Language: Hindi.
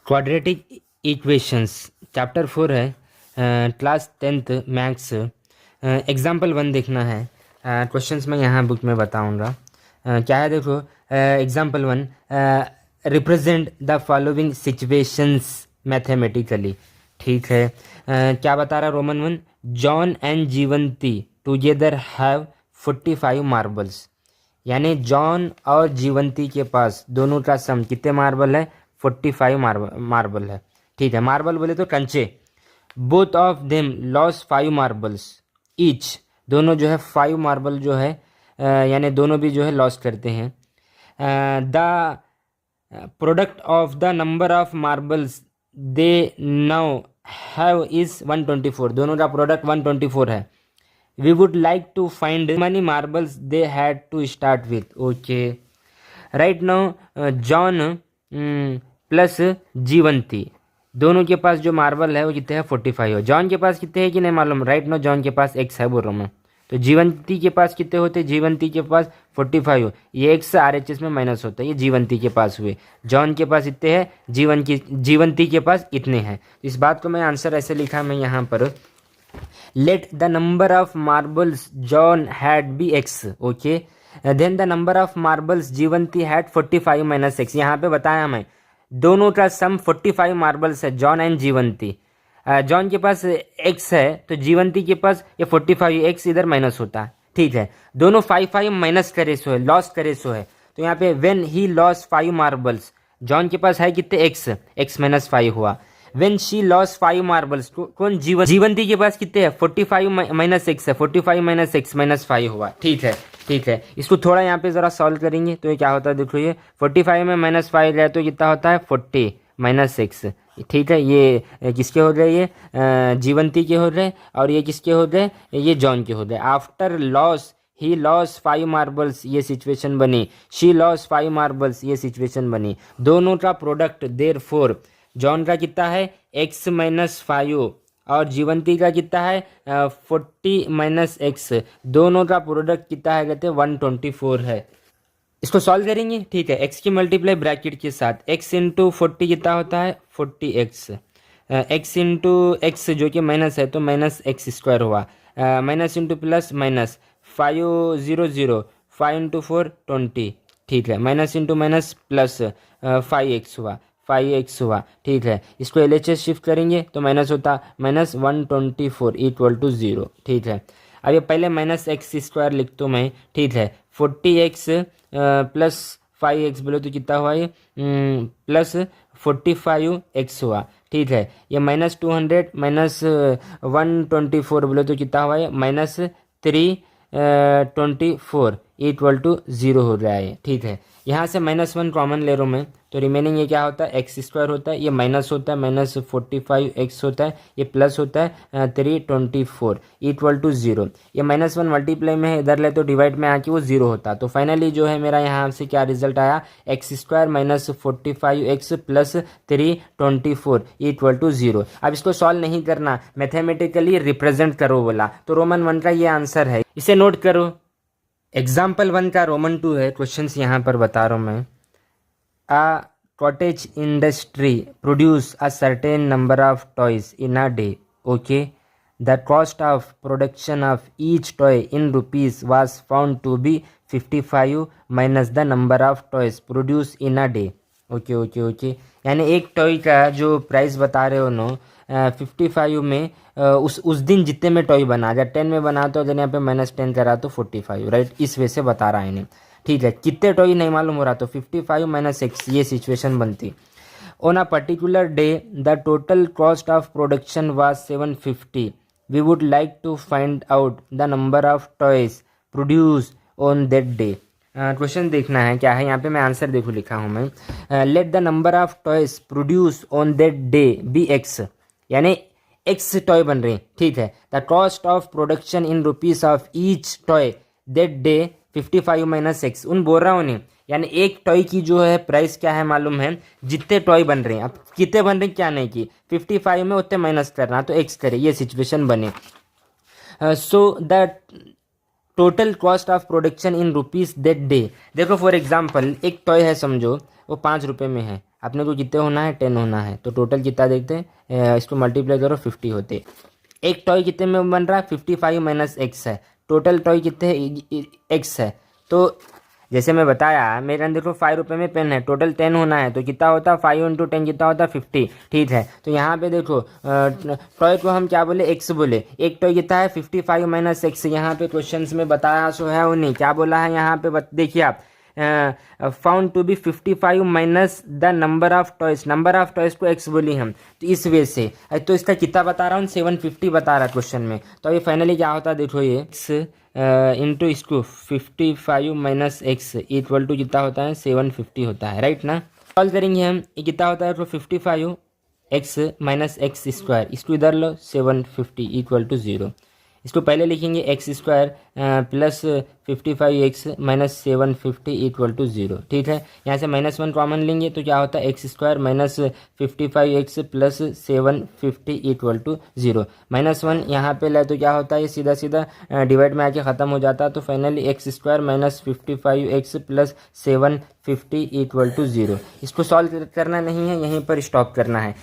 क्वाड्रेटिक इक्वेशंस चैप्टर 4 है, क्लास 10th मैथ्स। एग्जाम्पल 1 देखना है। क्वेश्चंस मैं यहाँ बुक में बताऊँगा। क्या है देखो, example 1, represent the following situations mathematically. ठीक है, क्या बता रहा Roman 1, John and Jeevanti together have 45 marbles. यानी जॉन और जीवंती के पास दोनों का सम कितने मार्बल है? 45 मार्बल है। ठीक है, मार्बल बोले तो कंचे। Both of them loss 5 marbles each. दोनों जो है 5 मार्बल जो है यानी दोनों भी जो है लॉस करते हैं। The product of the number of marbles they now have is 124। दोनों का प्रोडक्ट 124 है। We would like to find many marbles they had to start with. Okay, right now John plus Jeevanti दोनों के पास जो मार्बल है वो कितने हैं? 45 हो। जॉन के पास कितने हैं कि नहीं मालूम। राइट नाउ जॉन के पास एक्स है बोल रहा हूँ मैं। तो जीवंती के पास कितने होते? जीवंती के पास 45 हो। ये एक्स RHS में माइनस होता है, ये जीवंती के पास हुए। जॉन के पास इतने हैं, जीवंती के पास इतने हैं। इस बात को मैं आंसर ऐसे लिखा मैं यहाँ पर, let the number of marbles John had be x, okay, then the number of marbles जीवंती had 45 minus x। यहाँ पे बताया मैं दोनों का सम 45 मार्बल्स है, जॉन एंड जीवंती। जॉन के पास x है तो जीवंती के पास ये 45, x इधर माइनस होता है। ठीक है, दोनों 5 माइनस करे सो है, लॉस करे सो है। तो यहाँ पे when he loss 5 marbles, John के पास है कितने? x माइनस 5 हुआ। वेन शी लॉस 5 मार्बल्स, कौन? जीवंती के पास कितने हैं? 45 माइनस एक्स है, 45 माइनस एक्स माइनस 5 हुआ। ठीक है, ठीक है, इसको थोड़ा यहाँ पे ज़रा सॉल्व करेंगे तो ये क्या होता है देखो, ये 45 में माइनस 5 जाए तो कितना होता है? 40 माइनस एक्स। ठीक है, ये किसके हो रहे? ये जीवंती के हो रहे, और ये किसके हो रहे? ये जॉन के हो रहे। आफ्टर लॉस ही लॉस 5 मार्बल्स, ये सिचुएशन बनी। शी लॉस 5 मार्बल्स, ये सिचुएशन बनी। दोनों का प्रोडक्ट देयरफॉर जॉन का कितना है? x माइनस 5 और जीवंती का कितना है? 40 माइनस एक्स। दोनों का प्रोडक्ट कितना है कहते हैं? 124 है। इसको सॉल्व करेंगे। ठीक है, x की मल्टीप्लाई ब्रैकेट के साथ x इंटू 40 कितना होता है? 40x। x इंटू एक्स जो कि माइनस है तो माइनस एक्स स्क्वायर हुआ। Minus into plus minus 5 0 0, 5 into 4 20। ठीक है, minus into minus plus 5x हुआ, 5x हुआ। ठीक है, इसको LHS शिफ्ट करेंगे तो माइनस होता माइनस 124 इक्वल टू 0। ठीक है, अब ये पहले माइनस एक्स स्क्वायर लिख तो मैं। ठीक है, 40x प्लस 5x बोले तो कितना हुआ? ये प्लस 45x हुआ। ठीक है, ये माइनस 200 माइनस 124 बोले तो कितना हुआ? ये माइनस 324 इक्वल टू 0 हो रहा है। ठीक है, यहाँ से -1 कॉमन ले रहा हूँ मैं तो रिमेनिंग ये क्या होता है? एक्स स्क्वायर होता है, ये माइनस होता है, माइनस 45x होता है, ये प्लस होता है 324 इक्वल टू 0। ये -1 मल्टीप्लाई में है, इधर ले तो डिवाइड में आके वो 0 होता। तो फाइनली जो है मेरा यहाँ से क्या रिजल्ट आया? X square minus 45x plus 324 equal to 0। अब इसको सॉल्व नहीं करना, मैथमेटिकली रिप्रेजेंट करो बोला, तो रोमन 1 का ये आंसर है, इसे नोट करो। एग्जाम्पल 1 का रोमन 2 है, क्वेश्चंस यहाँ पर बता रहा हूँ मैं। A cottage industry produce a certain number of toys in a day. Okay, the cost of production of each toy in rupees was found to be 55 minus the number of toys produced in a day. Okay, यानी एक टॉय का जो प्राइस बता रहे हो नो 55 में उस दिन जितने में टॉय बना, अगर 10 में बना तो अगर यहाँ पे -10 करा तो 45, राइट? इस वे से बता रहा है इन्हें। ठीक है, कितने टॉय नहीं मालूम हो रहा तो 55 माइनस एक्स, ये सिचुएशन बनती। On a particular day the total cost of production was 750। We would like to find out the number of toys produce on that day. Question देखना है क्या है यहाँ पे, मैं आंसर देखो लिखा हूँ मैं। Let the number of toys produce on that day be x, यानी एक्स टॉय बन रहे हैं। ठीक है, the cost of production in rupees of each toy that day 55 minus x. उन बोल रहा हूँ नहीं, यानी एक टॉय की जो है प्राइस क्या है मालूम है? जितने टॉय बन रहे हैं, अब कितने बन रहे हैं क्या नहीं की, 55 में उतने माइनस करना तो एक्स करे, ये सिचुएशन बने। So the total cost of production in rupees that day. देखो फॉर एग्जांपल एक टॉय है समझो, वो 5 रुपये में है, अपने को कितने होना है 10 होना है, तो टोटल कितना देखते हैं, इसको मल्टीप्लाई करो 50 होते। एक टॉय कितने में बन रहा है 55 माइनस एक्स है, टोटल टॉय कितने एक्स है। तो जैसे मैं बताया मेरे अंदर देखो 5 रुपये में पेन है, टोटल 10 होना है, तो कितना होता है 5 इंटू 10 कितना होता है 50। ठीक है, तो यहाँ पे देखो टॉय को हम क्या बोले एक्स बोले, एक टॉय कितना है 55 माइनस एक्स। यहाँ पे क्वेश्चंस में बताया सो है उन्हें क्या बोला है यहाँ पे देखिए आप, found to be 55 minus the number of toys, number of toys को एक्स बोली हम, तो इस वे से तो इसका कितना बता रहा हूँ 750 बता रहा है क्वेश्चन में। तो ये फाइनली क्या होता है देखो, ये एक्स इंटू इसको 55 माइनस एक्स इक्वल टू कितना होता है 750 होता है, राइट ना। सॉल्व करेंगे हम, ये कितना होता है तो 55 एक्स माइनस एक्स स्क्वायर, इसको इधर लो 750 इक्वल टू 0। इसको पहले लिखेंगे x square plus 55 x minus 750 equal to 0। ठीक है, यहाँ से -1 कॉमन लेंगे तो क्या होता है x square minus 55 x plus 750 equal to 0। -1 यहाँ पे ले तो क्या होता है ये सीधा सीधा डिवाइड में आके ख़त्म हो जाता है, तो finally x square minus 55 x plus 750 equal to 0। इसको सॉल्व करना नहीं है, यहीं पर स्टॉप करना है।